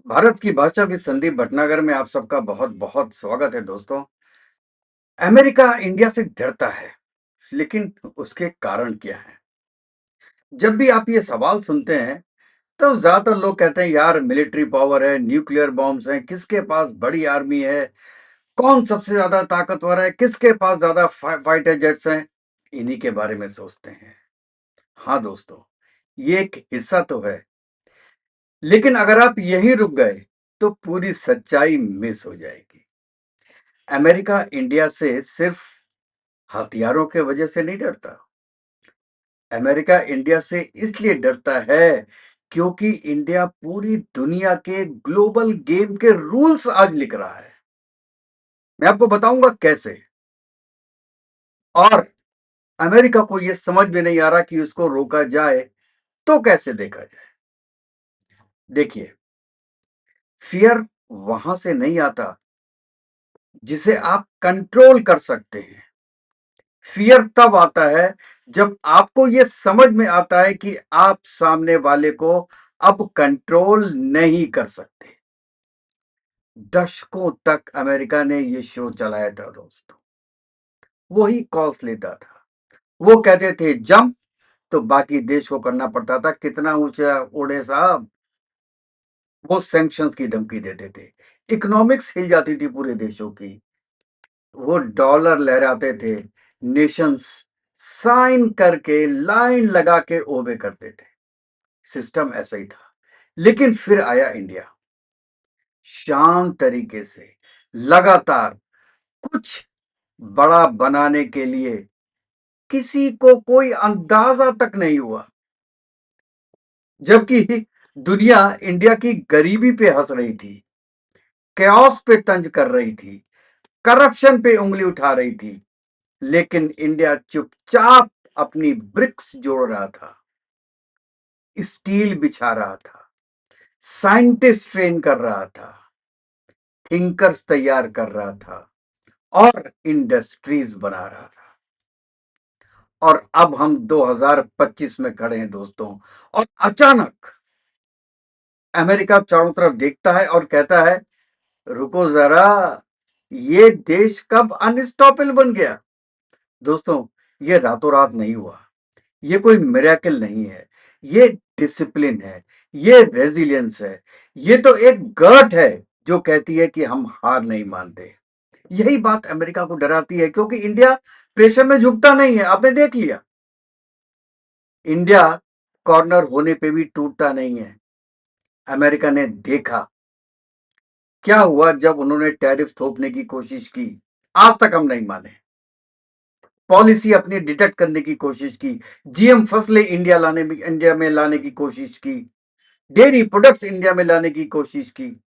भारत की भाषा भी संदीप भटनागर में आप सबका बहुत-बहुत स्वागत है दोस्तों। अमेरिका इंडिया से डरता है, लेकिन उसके कारण क्या हैं? जब भी आप ये सवाल सुनते हैं, तो ज़्यादातर लोग कहते हैं यार मिलिट्री पावर है, न्यूक्लियर बॉम्ब्स हैं, किसके पास बड़ी आर्मी है, कौन सबसे ज़्यादा ताकतवर है, किसके पास ज़्यादा फाइटर जेट्स हैं, इन्हीं के बारे में सोचते हैं। हाँ दोस्तों, ये एक हिस्सा तो है, लेकिन अगर आप यहीं रुक गए, तो पूरी सच्चाई मिस हो जाएगी। अमेरिका इंडिया से सिर्फ हथियारों के वजह से नहीं डरता। अमेरिका इंडिया से इसलिए डरता है क्योंकि इंडिया पूरी दुनिया के ग्लोबल गेम के रूल्स आज लिख रहा है। मैं आपको बताऊंगा कैसे। और अमेरिका को यह समझ में नहीं आ रहा कि उसको रोका जाए तो कैसे देखा जाए। देखिए, फियर वहां से नहीं आता जिसे आप कंट्रोल कर सकते हैं। फियर तब आता है जब आपको यह समझ में आता है कि आप सामने वाले को अब कंट्रोल नहीं कर सकते। दशकों तक अमेरिका ने ये शो चलाया था दोस्तों। वो ही कॉल्स लेता था। वो कहते थे जंप, तो बाकी देश को करना पड़ता था कितना ऊंचा उड़े साहब। वो सैंक्शंस की धमकी देते थे। इकोनॉमिक्स हिल जाती थी पूरे देशों की। वो डॉलर लहराते थे। नेशंस साइन करके लाइन लगा के ओबे करते थे। सिस्टम ऐसा ही था। लेकिन फिर आया इंडिया। शांत तरीके से लगातार कुछ बड़ा बनाने के लिए किसी को कोई अंदाजा तक नहीं हुआ। जबकि दुनिया इंडिया की गरीबी पे हंस रही थी, कैओस पे तंज कर रही थी, करप्शन पे उंगली उठा रही थी, लेकिन इंडिया चुपचाप अपनी ब्रिक्स जोड़ रहा था, स्टील बिछा रहा था, साइंटिस्ट ट्रेन कर रहा था, थिंकर्स तैयार कर रहा था और इंडस्ट्रीज बना रहा था। और अब हम 2025 में खड़े हैं दोस्तों। और अचानक अमेरिका चारों तरफ देखता है और कहता है रुको जरा, ये देश कब अनस्टॉपेबल बन गया। दोस्तों, ये रातों रात नहीं हुआ। ये कोई मिरेकल नहीं है। ये डिसिप्लिन है, ये रेजिलियंस है, ये तो एक गट है जो कहती है कि हम हार नहीं मानते। यही बात अमेरिका को डराती है क्योंकि इंडिया प्रेशर में झुकता नहीं है। आपने देख लिया, इंडिया कॉर्नर होने पे भी टूटता नहीं है। अमेरिका ने देखा क्या हुआ जब उन्होंने टैरिफ थोपने की कोशिश की। आज तक हम नहीं माने। पॉलिसी अपनी डिटेक्ट करने की कोशिश की, जीएम फसलें इंडिया में लाने की कोशिश की, डेयरी प्रोडक्ट्स इंडिया में लाने की कोशिश की,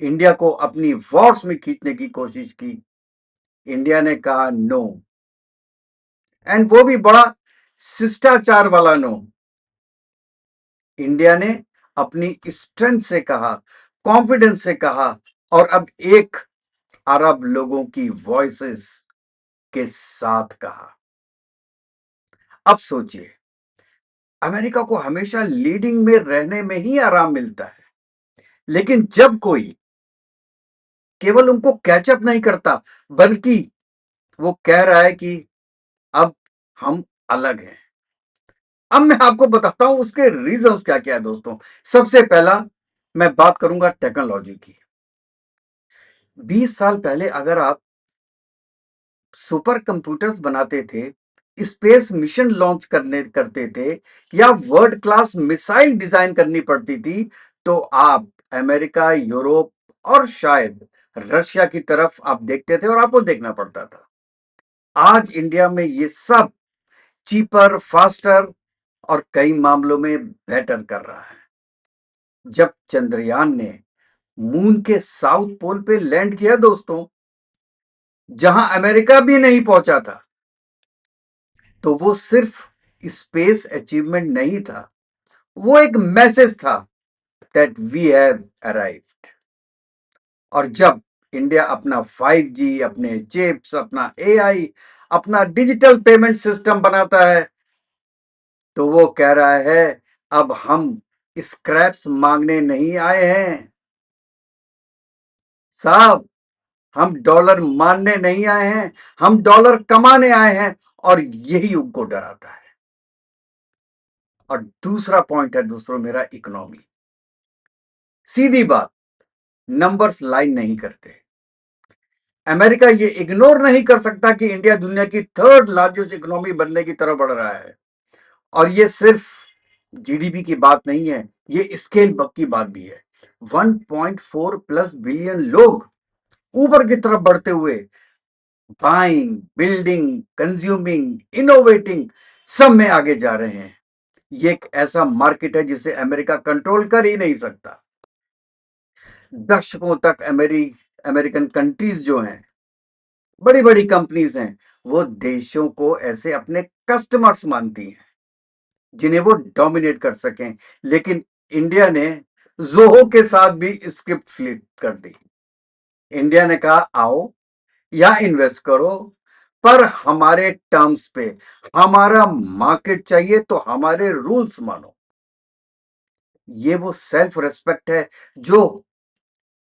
इंडिया को अपनी वॉर्स में खींचने की कोशिश की। इंडिया ने कहा नो, एंड वो भी बड़ा शिष्टाचार वाला नो। इंडिया ने अपनी स्ट्रेंथ से कहा, कॉन्फिडेंस से कहा, और अब एक अरब लोगों की वॉइसेस के साथ कहा। अब सोचिए, अमेरिका को हमेशा लीडिंग में रहने में ही आराम मिलता है, लेकिन जब कोई केवल उनको कैचअप नहीं करता, बल्कि वो कह रहा है कि अब हम अलग हैं। अब मैं आपको बताता हूं उसके रीजंस क्या क्या है दोस्तों। सबसे पहला, मैं बात करूंगा टेक्नोलॉजी की। 20 साल पहले अगर आप सुपर कंप्यूटर्स बनाते थे, स्पेस मिशन लॉन्च करते थे, या वर्ल्ड क्लास मिसाइल डिजाइन करनी पड़ती थी, तो आप अमेरिका, यूरोप और शायद रशिया की तरफ आप देखते थे और आपको देखना पड़ता था। आज इंडिया में ये सब चीपर, फास्टर और कई मामलों में बेटर कर रहा है। जब चंद्रयान ने मून के साउथ पोल पे लैंड किया दोस्तों, जहां अमेरिका भी नहीं पहुंचा था, तो वो सिर्फ स्पेस अचीवमेंट नहीं था, वो एक मैसेज था दैट वी हैव अराइव्ड। और जब इंडिया अपना 5G, अपने चिप्स, अपना एआई, अपना डिजिटल पेमेंट सिस्टम बनाता है, तो वो कह रहा है अब हम स्क्रैप्स मांगने नहीं आए हैं, साहब, हम डॉलर मारने नहीं आए हैं, हम डॉलर कमाने आए हैं, और यही उनको डराता है। और दूसरा पॉइंट है दोस्तों मेरा, इकोनॉमी। सीधी बात, नंबर्स लाइन नहीं करते। अमेरिका ये इग्नोर नहीं कर सकता कि इंडिया दुनिया की थर्ड लार्जेस्ट इकोनॉमी बनने की तरफ बढ़ रहा है। और ये सिर्फ जीडीपी की बात नहीं है, ये स्केल बग की बात भी है। 1.4 प्लस बिलियन लोग ऊपर की तरफ बढ़ते हुए, बाइंग, बिल्डिंग, कंज्यूमिंग, इनोवेटिंग, सब में आगे जा रहे हैं। ये एक ऐसा मार्केट है जिसे अमेरिका कंट्रोल कर ही नहीं सकता। दशकों तक अमेरिकन कंट्रीज जो हैं, बड़ी बड़ी कंपनीज हैं, वो देशों को ऐसे अपने कस्टमर्स मानती हैं जिन्हें वो डोमिनेट कर सकें। लेकिन इंडिया ने जोहो के साथ भी स्क्रिप्ट फ्लिप कर दी। इंडिया ने कहा आओ, या इन्वेस्ट करो, पर हमारे टर्म्स पे। हमारा मार्केट चाहिए तो हमारे रूल्स मानो। ये वो सेल्फ रेस्पेक्ट है जो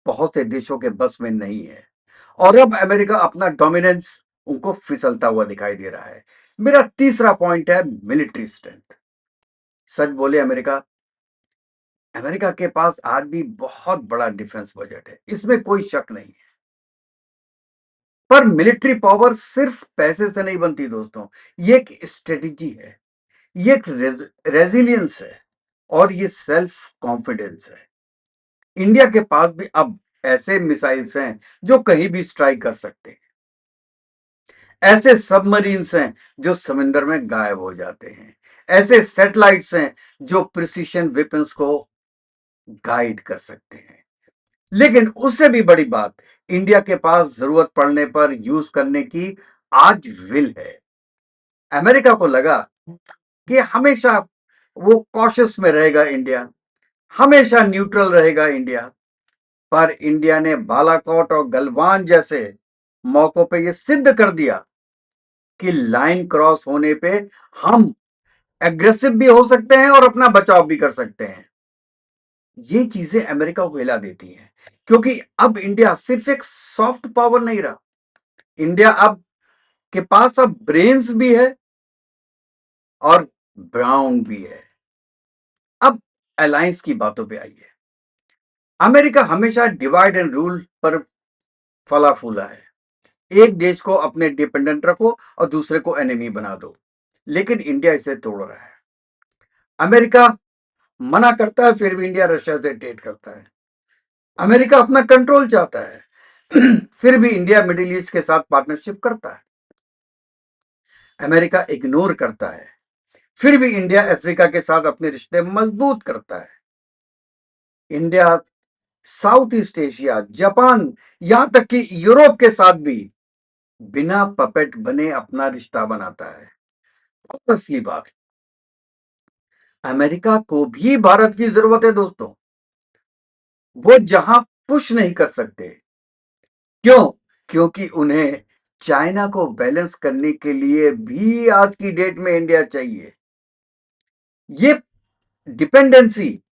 बहुत से देशों के बस में नहीं है। और अब अमेरिका अपना डोमिनेंस उनको फिसलता हुआ दिखाई दे रहा है। मेरा तीसरा पॉइंट है मिलिट्री स्ट्रेंथ। सच बोले, अमेरिका अमेरिका के पास आज भी बहुत बड़ा डिफेंस बजट है, इसमें कोई शक नहीं है। पर मिलिट्री पावर सिर्फ पैसे से नहीं बनती दोस्तों। ये एक स्ट्रेटेजी है, ये एक रेजिलियंस है, और ये सेल्फ कॉन्फिडेंस है। इंडिया के पास भी अब ऐसे मिसाइल्स हैं जो कहीं भी स्ट्राइक कर सकते हैं। ऐसे सबमरीन्स हैं जो समंदर में गायब हो जाते हैं। ऐसे सैटेलाइट्स हैं जो प्रिसीशन वेपन्स को गाइड कर सकते हैं। लेकिन उससे भी बड़ी बात, इंडिया के पास जरूरत पड़ने पर यूज करने की आज विल है। अमेरिका को लगा कि हमेशा वो कॉशियस में रहेगा इंडिया, हमेशा न्यूट्रल रहेगा इंडिया। पर इंडिया ने बालाकोट और गलवान जैसे मौकों पे ये सिद्ध कर दिया कि लाइन क्रॉस होने पे हम एग्रेसिव भी हो सकते हैं और अपना बचाव भी कर सकते हैं। ये चीजें अमेरिका को हिला देती हैं, क्योंकि अब इंडिया सिर्फ एक सॉफ्ट पावर नहीं रहा। इंडिया अब के पास अब ब्रेन्स भी है और ब्राउन भी है। अब अलायंस की बातों पे आइए। अमेरिका हमेशा डिवाइड एंड रूल पर फला फूला है। एक देश को अपने डिपेंडेंट रखो और दूसरे को एनिमी बना दो। लेकिन इंडिया इसे तोड़ रहा है। अमेरिका मना करता है, फिर भी इंडिया रशिया से ट्रेड करता है। अमेरिका अपना कंट्रोल चाहता है फिर भी इंडिया मिडिल ईस्ट के साथ पार्टनरशिप करता है। अमेरिका इग्नोर करता है, फिर भी इंडिया अफ्रीका के साथ अपने रिश्ते मजबूत करता है। India south east Asia, Japan, यहां तक कि यूरोप के साथ भी बिना पपेट बने अपना रिश्ता बनाता है। और असली बात, अमेरिका को भी भारत की जरूरत है दोस्तों। वो जहां पुश नहीं कर सकते। क्यों? क्योंकि उन्हें चाइना को बैलेंस करने के लिए भी आज की डेट में इंडिया चाहिए। ये डिपेंडेंसी,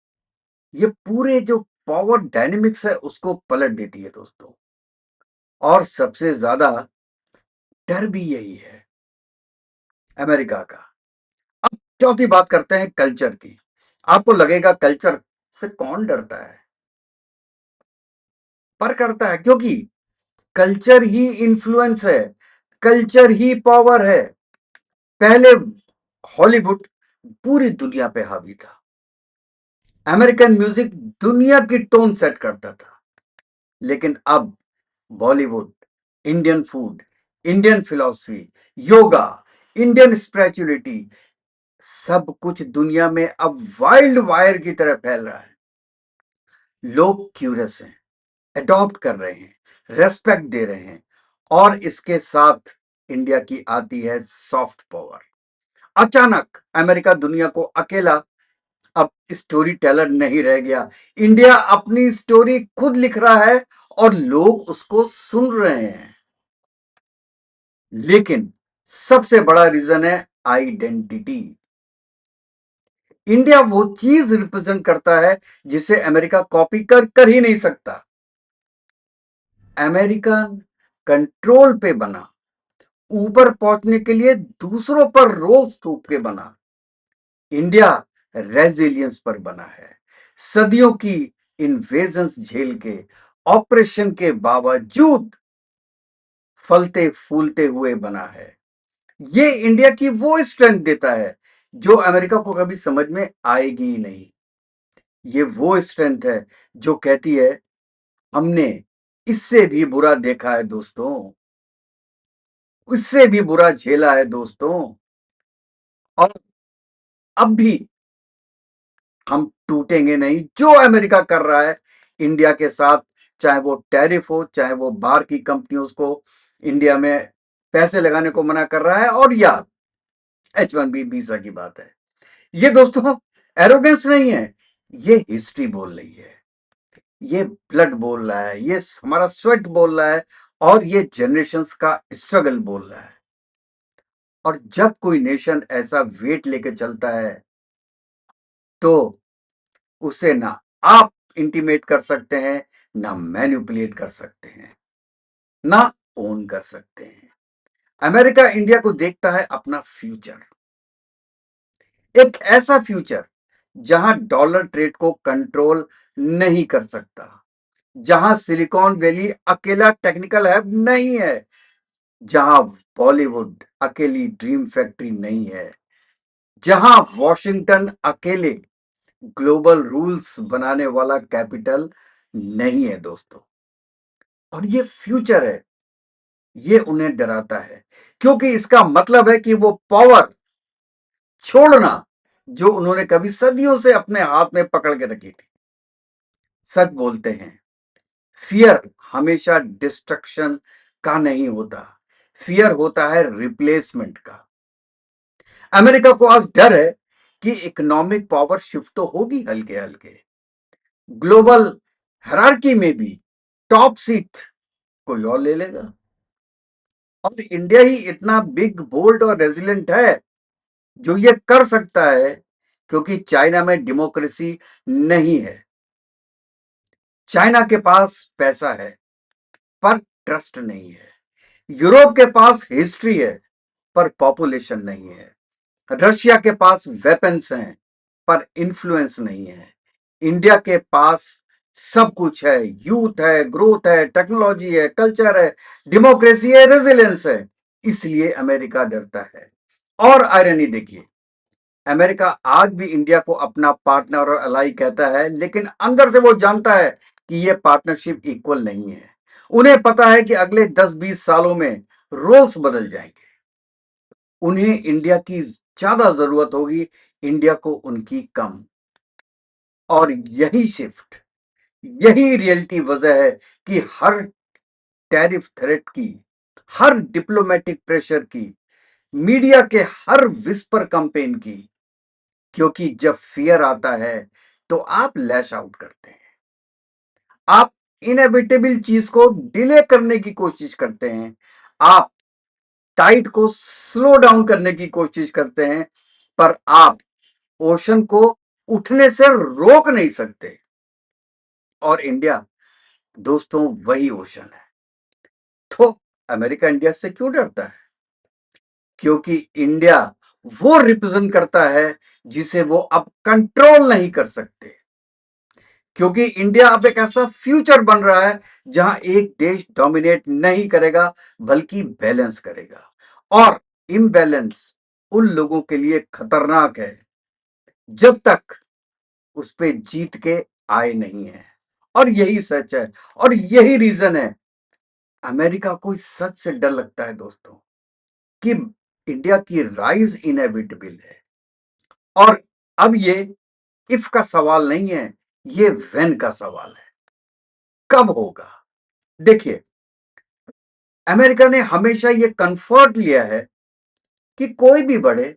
ये पूरे जो पावर डायनेमिक्स है उसको पलट देती है दोस्तों। और सबसे ज्यादा डर भी यही है अमेरिका का। अब चौथी बात करते हैं कल्चर की। आपको लगेगा कल्चर से कौन डरता है? पर करता है, क्योंकि कल्चर ही इन्फ्लुएंस है, कल्चर ही पावर है। पहले हॉलीवुड पूरी दुनिया पे हावी था। अमेरिकन म्यूजिक दुनिया की टोन सेट करता था। लेकिन अब Bollywood, Indian food, Indian philosophy, yoga, Indian spirituality, सब कुछ दुनिया में अब वाइल्ड वायर की तरह फैल रहा है। लोग क्यूरियस हैं, अडॉप्ट कर रहे हैं, रेस्पेक्ट दे रहे हैं। और इसके साथ इंडिया की आती है सॉफ्ट पावर। अचानक अमेरिका दुनिया को अकेला अब स्टोरी टेलर नहीं रह गया। इंडिया अपनी स्टोरी खुद लिख रहा है और लोग उसको सुन रहे हैं। लेकिन सबसे बड़ा रीजन है आइडेंटिटी। इंडिया वो चीज रिप्रेजेंट करता है जिसे अमेरिका कॉपी कर कर ही नहीं सकता। अमेरिकन कंट्रोल पे बना, ऊपर पहुंचने के लिए दूसरों पर रोज थोप के बना। इंडिया रेजिलियंस पर बना है, सदियों की इन्वेजन्स झेल के, ऑपरेशन के बावजूद फलते फूलते हुए बना है। ये इंडिया की वो स्ट्रेंथ देता है जो अमेरिका को कभी समझ में आएगी ही नहीं। ये वो स्ट्रेंथ है जो कहती है हमने इससे भी बुरा देखा है दोस्तों, इससे भी बुरा झेला है दोस्तों, और अब भी हम टूटेंगे नहीं। जो अमेरिका कर रहा है इंडिया के साथ, चाहे वो टैरिफ हो, चाहे वो बाहर की कंपनियों को इंडिया में पैसे लगाने को मना कर रहा है, और या H1B वीजा की बात है, ये दोस्तों एरोगेंस नहीं है, ये हिस्ट्री बोल रही है, ये ब्लड बोल रहा है, ये हमारा स्वेट बोल रहा है, और ये जनरेशंस का स्ट्रगल बोल रहा है। और जब कोई नेशन ऐसा वेट लेके चलता है तो उसे ना आप इंटीमेट कर सकते हैं, ना मैनिपुलेट कर सकते हैं, ना ओन कर सकते हैं। अमेरिका इंडिया को देखता है अपना फ्यूचर, एक ऐसा फ्यूचर जहां डॉलर ट्रेड को कंट्रोल नहीं कर सकता, जहां सिलिकॉन वैली अकेला टेक्निकल हब नहीं है, जहां बॉलीवुड अकेली ड्रीम फैक्ट्री नहीं है, जहां वॉशिंगटन अकेले ग्लोबल रूल्स बनाने वाला कैपिटल नहीं है दोस्तों। और ये फ्यूचर है, ये उन्हें डराता है, क्योंकि इसका मतलब है कि वो पावर छोड़ना जो उन्होंने कभी सदियों से अपने हाथ में पकड़ के रखी थी। सच बोलते हैं, फियर हमेशा डिस्ट्रक्शन का नहीं होता, फियर होता है रिप्लेसमेंट का। अमेरिका को आज डर है कि इकोनॉमिक पावर शिफ्ट तो होगी हल्के हल्के, ग्लोबल हायरार्की में भी टॉप सीट कोई और ले लेगा। और इंडिया ही इतना बिग बोल्ड और रेजिलेंट है जो ये कर सकता है, क्योंकि चाइना में डेमोक्रेसी नहीं है, चाइना के पास पैसा है पर ट्रस्ट नहीं है, यूरोप के पास हिस्ट्री है पर पॉपुलेशन नहीं है, रशिया के पास वेपन्स हैं पर इन्फ्लुएंस नहीं है, इंडिया के पास सब कुछ है, यूथ है, ग्रोथ है, टेक्नोलॉजी है, कल्चर है, डेमोक्रेसी है, रेजिलेंस है, इसलिए अमेरिका डरता है। और आयरनी देखिए, अमेरिका आज भी इंडिया को अपना पार्टनर और अलाई कहता है, लेकिन अंदर से वो जानता है कि ये पार्टनरशिप इक्वल नहीं है। उन्हें पता है कि अगले 10-20 सालों में रोल्स बदल जाएंगे, उन्हें इंडिया की ज्यादा जरूरत होगी, इंडिया को उनकी कम। और यही शिफ्ट, यही रियलिटी वजह है कि हर टैरिफ थ्रेट की, हर डिप्लोमेटिक प्रेशर की, मीडिया के हर विस्पर कैंपेन की, क्योंकि जब फियर आता है तो आप लैश आउट करते हैं, आप इनएविटेबल चीज को डिले करने की कोशिश करते हैं, आप टाइड को स्लो डाउन करने की कोशिश करते हैं, पर आप ओशन को उठने से रोक नहीं सकते। और इंडिया दोस्तों वही ओशन है। तो अमेरिका इंडिया से क्यों डरता है? क्योंकि इंडिया वो रिप्रेजेंट करता है जिसे वो अब कंट्रोल नहीं कर सकते, क्योंकि इंडिया अब एक ऐसा फ्यूचर बन रहा है जहां एक देश डोमिनेट नहीं करेगा बल्कि बैलेंस करेगा। और इम्बैलेंस उन लोगों के लिए खतरनाक है जब तक उस पे जीत के आए नहीं है। और यही सच है, और यही रीजन है अमेरिका को इस सच से डर लगता है दोस्तों कि इंडिया की राइज इनएविटेबल है। और अब ये इफ का सवाल नहीं है, ये व्हेन का सवाल है, कब होगा। देखिए, अमेरिका ने हमेशा ये कंफर्ट लिया है कि कोई भी बढ़े,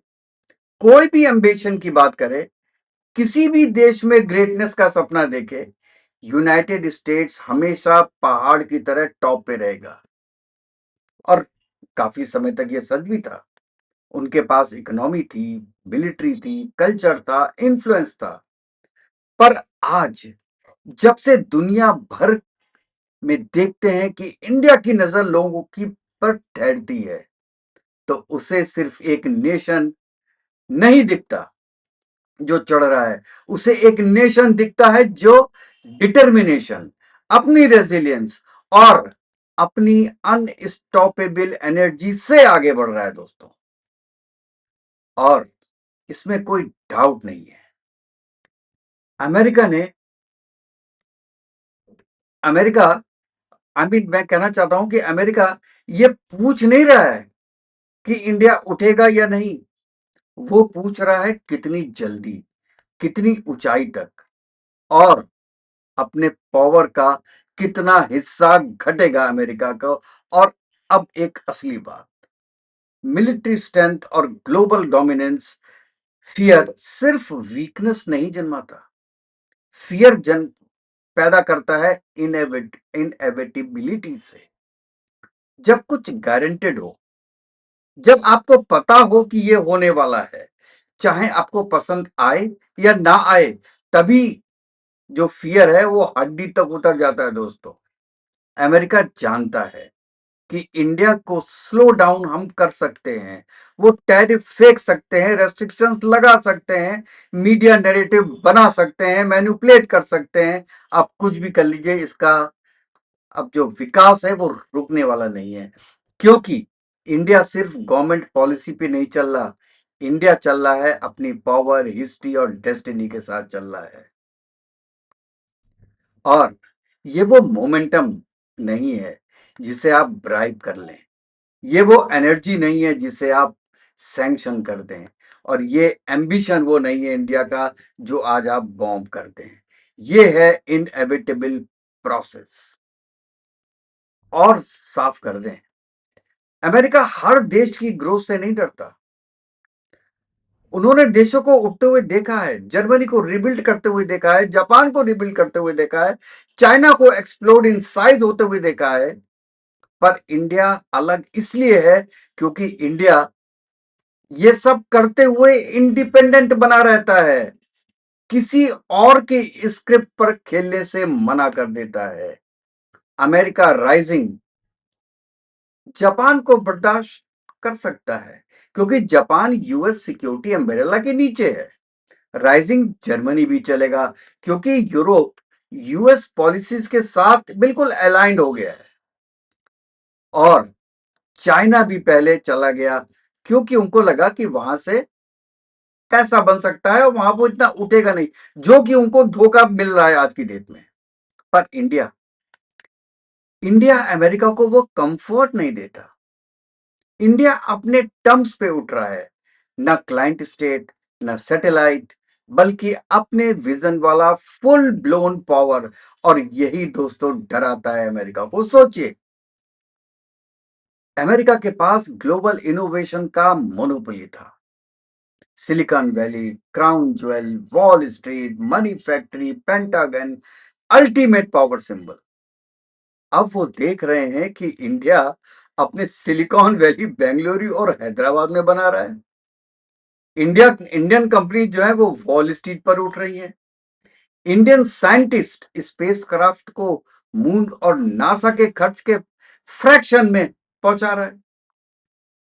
कोई भी एम्बिशन की बात करे, किसी भी देश में ग्रेटनेस का सपना देखे, यूनाइटेड स्टेट्स हमेशा पहाड़ की तरह टॉप पे रहेगा। और काफी समय तक ये सच भी था, उनके पास इकोनॉमी थी, मिलिट्री थी, कल्चर था, इन्फ्लुएंस था। पर आज जब से दुनिया भर में देखते हैं कि इंडिया की नजर लोगों की पर ठहरती है, तो उसे सिर्फ एक नेशन नहीं दिखता जो चढ़ रहा है, उसे एक नेशन दिखता है जो डिटर्मिनेशन, अपनी रेजिलियंस और अपनी अनस्टॉपेबल एनर्जी से आगे बढ़ रहा है दोस्तों। और इसमें कोई डाउट नहीं है। अमेरिका ने अमेरिका मैं कहना चाहता हूं कि अमेरिका ये पूछ नहीं रहा है कि इंडिया उठेगा या नहीं, वो पूछ रहा है कितनी जल्दी, कितनी ऊंचाई तक, और अपने पावर का कितना हिस्सा घटेगा अमेरिका को। और अब एक असली बात, मिलिट्री स्ट्रेंथ और ग्लोबल डोमिनेंस, फियर सिर्फ वीकनेस नहीं जन्माता, फियर जन पैदा करता है इनएविटेबिलिटी से। जब कुछ गारंटेड हो, जब आपको पता हो कि ये होने वाला है, चाहे आपको पसंद आए या ना आए, तभी जो फियर है वो हड्डी तक उतर जाता है दोस्तों। अमेरिका जानता है कि इंडिया को स्लो डाउन हम कर सकते हैं, वो टैरिफ फेंक सकते हैं, रेस्ट्रिक्शंस लगा सकते हैं, मीडिया नैरेटिव बना सकते हैं, मैनिपुलेट कर सकते हैं, आप कुछ भी कर लीजिए, इसका अब जो विकास है वो रुकने वाला नहीं है। क्योंकि इंडिया सिर्फ गवर्नमेंट पॉलिसी पे नहीं चल रहा, इंडिया चल रहा है अपनी पावर, हिस्ट्री और डेस्टिनी के साथ चल रहा है। और ये वो मोमेंटम नहीं है जिसे आप ब्राइब कर लें, ये वो एनर्जी नहीं है जिसे आप सैंक्शन कर दें, और ये एम्बिशन वो नहीं है इंडिया का जो आज आप बॉम्ब कर दें। ये है इनएविटेबल प्रोसेस। और साफ कर दें, अमेरिका हर देश की ग्रोथ से नहीं डरता। उन्होंने देशों को उठते हुए देखा है, जर्मनी को रिबिल्ड करते हुए देखा है, जापान को रिबिल्ड करते हुए देखा है, चाइना को एक्सप्लोड इन साइज होते हुए देखा है। पर इंडिया अलग इसलिए है क्योंकि इंडिया ये सब करते हुए इंडिपेंडेंट बना रहता है, किसी और की स्क्रिप्ट पर खेलने से मना कर देता है। अमेरिका राइजिंग जापान को बर्दाश्त कर सकता है क्योंकि जापान यूएस सिक्योरिटी अम्ब्रेला के नीचे है। राइजिंग जर्मनी भी चलेगा क्योंकि यूरोप यूएस पॉलिसीज के साथ बिल्कुल अलाइंड हो गया है। और चाइना भी पहले चला गया क्योंकि उनको लगा कि वहां से पैसा बन सकता है और वहां वो इतना उठेगा नहीं, जो कि उनको धोखा मिल रहा है आज की डेट में। पर इंडिया इंडिया अमेरिका को वो कंफर्ट नहीं देता। इंडिया अपने टर्म्स पे उठ रहा है, ना क्लाइंट स्टेट, ना सैटेलाइट, बल्कि अपने विजन वाला फुल ब्लोन पावर। और यही दोस्तों डराता है अमेरिका को। सोचिए, अमेरिका के पास ग्लोबल इनोवेशन का मोनोपोली था, silicon valley, crown jewel, wall street, money factory, pentagon, ultimate power symbol. अब वो देख रहे हैं कि इंडिया अपने सिलिकॉन वैली बेंगलुरु और हैदराबाद में बना रहा है। इंडियन कंपनी जो है वो वॉल स्ट्रीट पर उठ रही है। इंडियन साइंटिस्ट स्पेस क्राफ्ट को मून और नासा के खर्च के फ्रैक्शन में पहुंचा रहा है।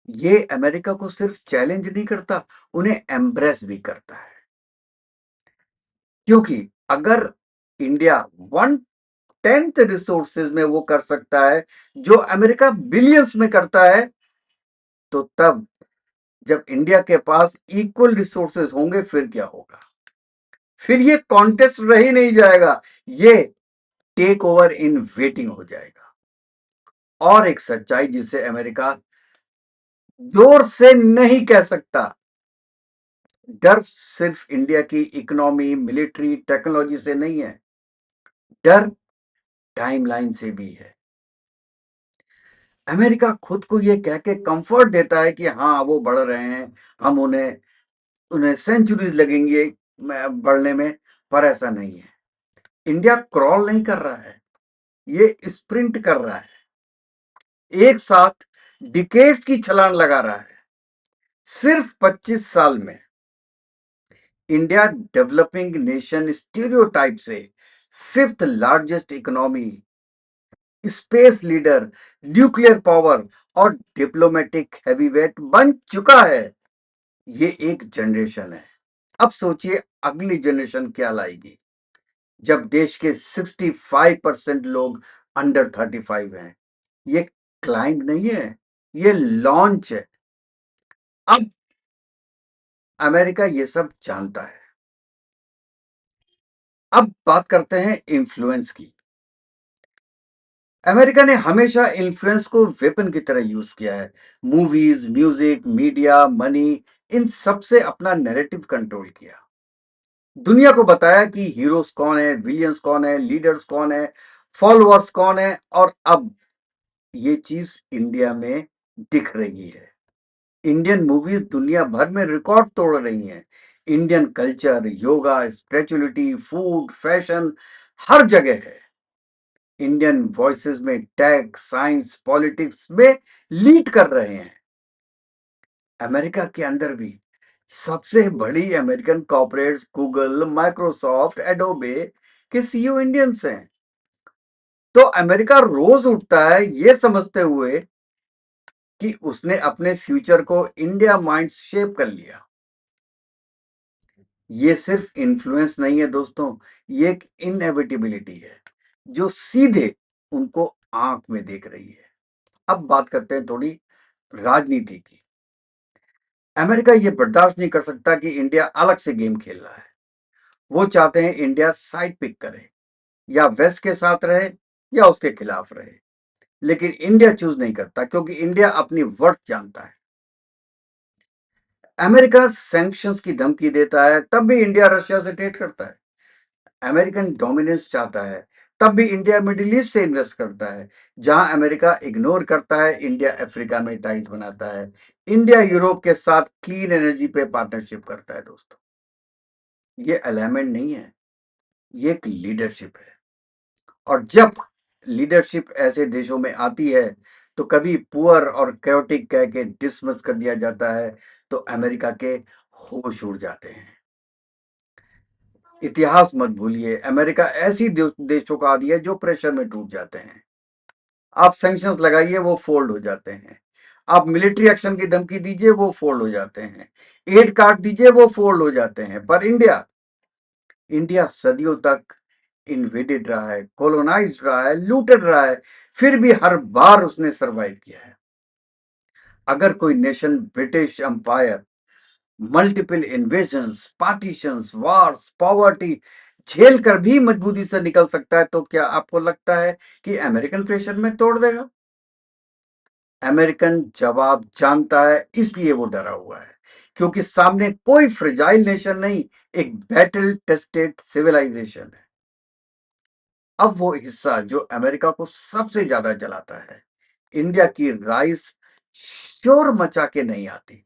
ये अमेरिका को सिर्फ चैलेंज नहीं करता, उन्हें एम्ब्रेस भी करता है। क्योंकि अगर इंडिया 1/10 रिसोर्सेज में वो कर सकता है जो अमेरिका बिलियंस में करता है, तो तब जब इंडिया के पास इक्वल रिसोर्सेज होंगे फिर क्या होगा? फिर ये कॉन्टेस्ट रह ही नहीं जाएगा, ये टेक ओवर इन वेटिंग हो जाएगा। और एक सच्चाई जिसे अमेरिका जोर से नहीं कह सकता, डर सिर्फ इंडिया की इकोनॉमी, मिलिट्री, टेक्नोलॉजी से नहीं है, डर टाइमलाइन से भी है। अमेरिका खुद को ये कह के कंफर्ट देता है कि हाँ वो बढ़ रहे हैं, हम उन्हें उन्हें सेंचुरीज लगेंगे बढ़ने में, पर ऐसा नहीं है। इंडिया क्रॉल नहीं कर रहा है, ये स्प्रिंट कर रहा है, एक साथ डिकेड्स की छलांग लगा रहा है। सिर्फ 25 साल में इंडिया डेवलपिंग नेशन स्टीरियोटाइप से fifth largest economy space leader, nuclear power और डिप्लोमेटिक हैवीवेट बन चुका है। ये एक जनरेशन है। अब सोचिए अगली जनरेशन क्या लाएगी, जब देश के 65% लोग अंडर 35 हैं। ये क्लाइंब नहीं है, ये लॉन्च है। अब अमेरिका ये सब जानता है। अब बात करते हैं इन्फ्लुएंस की। अमेरिका ने हमेशा इन्फ्लुएंस को वेपन की तरह यूज किया है। मूवीज, म्यूजिक, मीडिया, मनी, इन सब से अपना नैरेटिव कंट्रोल किया। दुनिया को बताया कि हीरोज कौन है, विलियंस कौन है, लीडर्स कौन है, फॉलोअर्स कौन है। और अब ये चीज इंडिया में दिख रही है। इंडियन मूवीज दुनिया भर में रिकॉर्ड तोड़ रही हैं। Indian culture, yoga, spirituality, food, fashion हर जगह है। इंडियन वॉइसेस में टेक, साइंस, पॉलिटिक्स में लीड कर रहे हैं। अमेरिका के अंदर भी सबसे बड़ी American corporates Google, Microsoft, Adobe के सीईओ इंडियंस हैं। तो अमेरिका रोज उठता है ये समझते हुए कि उसने अपने फ्यूचर को इंडिया माइंड शेप कर लिया। ये सिर्फ इन्फ्लुएंस नहीं है दोस्तों, ये एक इनएविटेबिलिटी है जो सीधे उनको आंख में देख रही है। अब बात करते हैं थोड़ी राजनीति की। अमेरिका ये बर्दाश्त नहीं कर सकता कि इंडिया अलग से गेम खेल रहा है। वो चाहते हैं इंडिया साइड पिक करे, या वेस्ट के साथ रहे या उसके खिलाफ रहे। लेकिन इंडिया चूज नहीं करता, क्योंकि इंडिया अपनी वर्थ जानता है। अमेरिका सैंक्शंस की धमकी देता है, तब भी इंडिया रशिया से ट्रेड करता है। अमेरिकन डोमिनेंस चाहता है, तब भी इंडिया मिडिल ईस्ट से इन्वेस्ट करता है। जहां अमेरिका इग्नोर करता है, इंडिया अफ्रीका में टाइज बनाता है। इंडिया यूरोप के साथ क्लीन एनर्जी पे पार्टनरशिप करता है दोस्तों। ये अलाइनमेंट नहीं है, ये एक लीडरशिप है। और जब लीडरशिप ऐसे देशों में आती है, तो कभी पुअर और कैओटिक कह के डिसमिस कर दिया जाता है, तो अमेरिका के होश उड़ जाते हैं। इतिहास मत भूलिए, अमेरिका ऐसी देशों का आदी है जो प्रेशर में टूट जाते हैं। आप सैंक्शंस लगाइए, वो फोल्ड हो जाते हैं। आप मिलिट्री एक्शन की धमकी दीजिए, वो फोल्ड हो जाते हैं। एड काट दीजिए, वो फोल्ड हो जाते हैं। पर इंडिया इंडिया सदियों तक इन्वेडेड रहा है, कॉलोनाइज्ड रहा है, लूटेड रहा है, फिर भी हर बार उसने सरवाइव किया है। अगर कोई nation British empire multiple invasions, partitions, wars, poverty झेल कर भी मजबूती से निकल सकता है, तो क्या आपको लगता है कि अमेरिकन प्रेशर में तोड़ देगा? अमेरिकन जवाब जानता है, इसलिए वो डरा हुआ है, क्योंकि सामने कोई फ्रेजाइल नेशन नहीं, एक बैटल टेस्टेड सिविलाइजेशन है। अब वो हिस्सा जो अमेरिका को सबसे ज्यादा जलाता है, इंडिया की राइस शोर मचा के नहीं आती।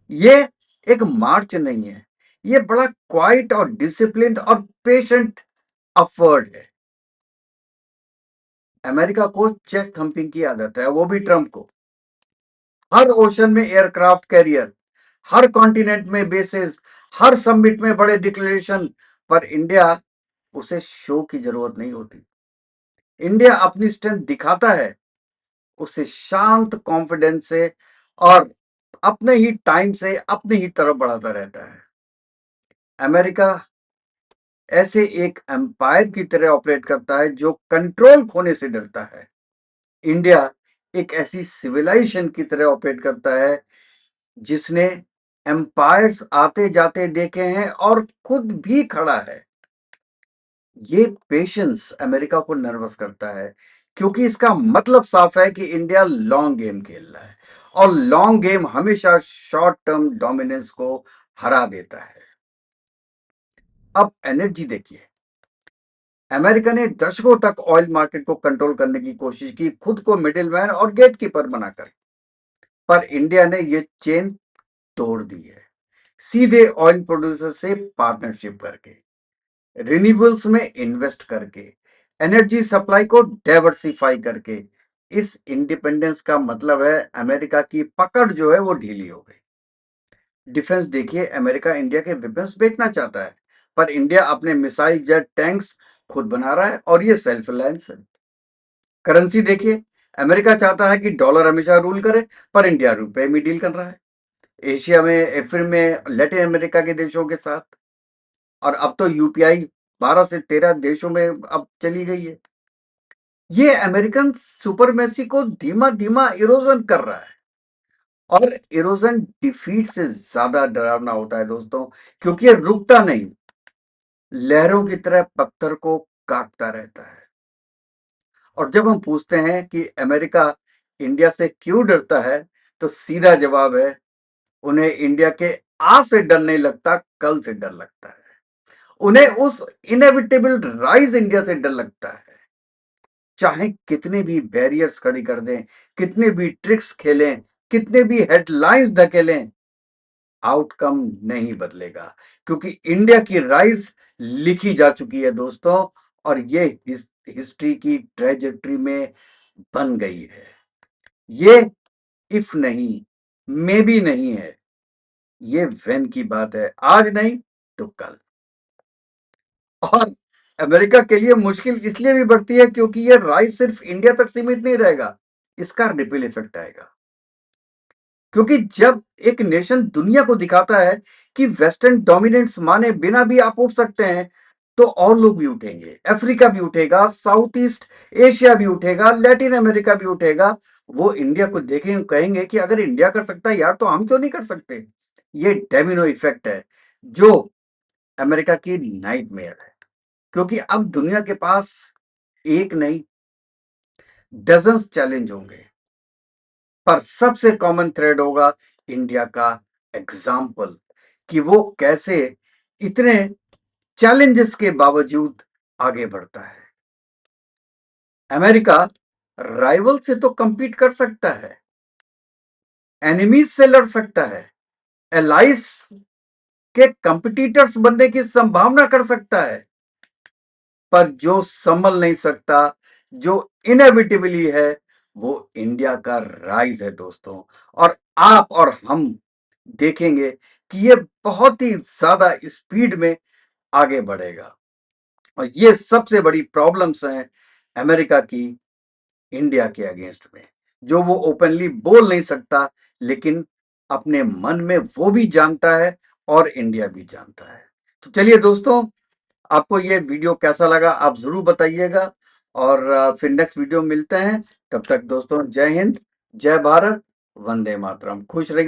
ये एक मार्च नहीं है, ये बड़ा क्वाइट और डिसिप्लिन्ड और पेशेंट अपवर्ड है। अमेरिका को चेस्ट थंपिंग की आदत है, वो भी ट्रंप को। हर ओशन में एयरक्राफ्ट कैरियर, हर कॉन्टिनेंट में बेसेस, हर समिट में बड़े डिक्लेरेशन। पर इंडिया, उसे शो की जरूरत नहीं होती। इंडिया अपनी स्ट्रेंथ दिखाता है, उसे शांत कॉन्फिडेंस से और अपने ही टाइम से अपनी ही तरफ बढ़ाता रहता है। अमेरिका ऐसे एक एम्पायर की तरह ऑपरेट करता है जो कंट्रोल खोने से डरता है। इंडिया एक ऐसी सिविलाइजेशन की तरह ऑपरेट करता है जिसने एम्पायर्स आते जाते देखे हैं और खुद भी खड़ा है। ये पेशेंस अमेरिका को नर्वस करता है, क्योंकि इसका मतलब साफ है कि इंडिया लॉन्ग गेम खेल रहा है, और लॉन्ग गेम हमेशा शॉर्ट टर्म डोमिनेंस को हरा देता है। अब एनर्जी देखिए, अमेरिका ने दशकों तक ऑयल मार्केट को कंट्रोल करने की कोशिश की, खुद को मिडिलमैन और गेटकीपर बनाकर। पर इंडिया ने ये चेन तोड़ दी है, सीधे ऑयल प्रोड्यूसर से पार्टनरशिप करके, रिन्यूएबल्स में इन्वेस्ट करके, एनर्जी सप्लाई को डाइवर्सिफाई करके। इस इंडिपेंडेंस का मतलब है अमेरिका की पकड़ जो है वो ढीली हो गई। डिफेंस देखिए, अमेरिका इंडिया के वेपन्स बेचना चाहता है, पर इंडिया अपने मिसाइल, जेट, टैंक्स खुद बना रहा है और ये सेल्फ रिलायंस है। करेंसी देखिए, अमेरिका चाहता है कि डॉलर हमेशा रूल करे, पर इंडिया रुपए में डील कर रहा है। एशिया में, फिर में लैटिन अमेरिका के देशों के साथ, और अब तो यूपीआई 12 से 13 देशों में अब चली गई है। ये अमेरिकन सुपरमेसी को धीमा धीमा इरोजन कर रहा है, और इरोजन डिफीट से ज्यादा डरावना होता है दोस्तों, क्योंकि ये रुकता नहीं, लहरों की तरह पत्थर को काटता रहता है। और जब हम पूछते हैं कि अमेरिका इंडिया से क्यों डरता है, तो सीधा जवाब है, उन्हें इंडिया के आज से डर नहीं लगता, कल से डर लगता है। उन्हें उस इनएविटेबल राइज इंडिया से डर लगता है। चाहे कितने भी बैरियर्स खड़ी कर दें, कितने भी ट्रिक्स खेलें, कितने भी हेडलाइंस धकेलें, आउटकम नहीं बदलेगा, क्योंकि इंडिया की राइज लिखी जा चुकी है दोस्तों, और ये हिस्ट्री की ट्रेजेक्ट्री में बन गई है। ये इफ नहीं, मे भी नहीं है, ये व्हेन की बात है, आज नहीं तो कल। और अमेरिका के लिए मुश्किल इसलिए भी बढ़ती है क्योंकि ये राइज सिर्फ इंडिया तक सीमित नहीं रहेगा, इसका रिपल इफेक्ट आएगा। क्योंकि जब एक नेशन दुनिया को दिखाता है कि वेस्टर्न डोमिनेंस माने बिना भी आप उठ सकते हैं, तो और लोग भी उठेंगे। अफ्रीका भी उठेगा, साउथ ईस्ट एशिया भी उठेगा, लैटिन अमेरिका भी उठेगा। वो इंडिया को देखेंगे, कहेंगे कि अगर इंडिया कर सकता है यार, तो हम क्यों नहीं कर सकते। ये डेमिनो इफेक्ट है जो अमेरिका की नाइटमेयर है, क्योंकि अब दुनिया के पास एक नहीं, डजन्स चैलेंज होंगे, पर सबसे कॉमन थ्रेड होगा इंडिया का एग्जाम्पल, कि वो कैसे इतने चैलेंजेस के बावजूद आगे बढ़ता है। अमेरिका राइवल से तो compete कर सकता है, एनिमीज से लड़ सकता है, एलाइज के कंपिटिटर्स बनने की संभावना कर सकता है, पर जो संभल नहीं सकता, जो इनएविटेबली है, वो इंडिया का राइज है दोस्तों। और आप और हम देखेंगे कि ये बहुत ही ज्यादा स्पीड में आगे बढ़ेगा, और ये सबसे बड़ी प्रॉब्लम्स हैं अमेरिका की इंडिया के अगेंस्ट में, जो वो ओपनली बोल नहीं सकता, लेकिन अपने मन में वो भी जानता है और इंडिया भी जानता है। तो चलिए दोस्तों, आपको ये वीडियो कैसा लगा आप जरूर बताइएगा, और फिर नेक्स्ट वीडियो मिलते हैं। तब तक दोस्तों, जय हिंद, जय भारत, वंदे मातरम, खुश रहिए।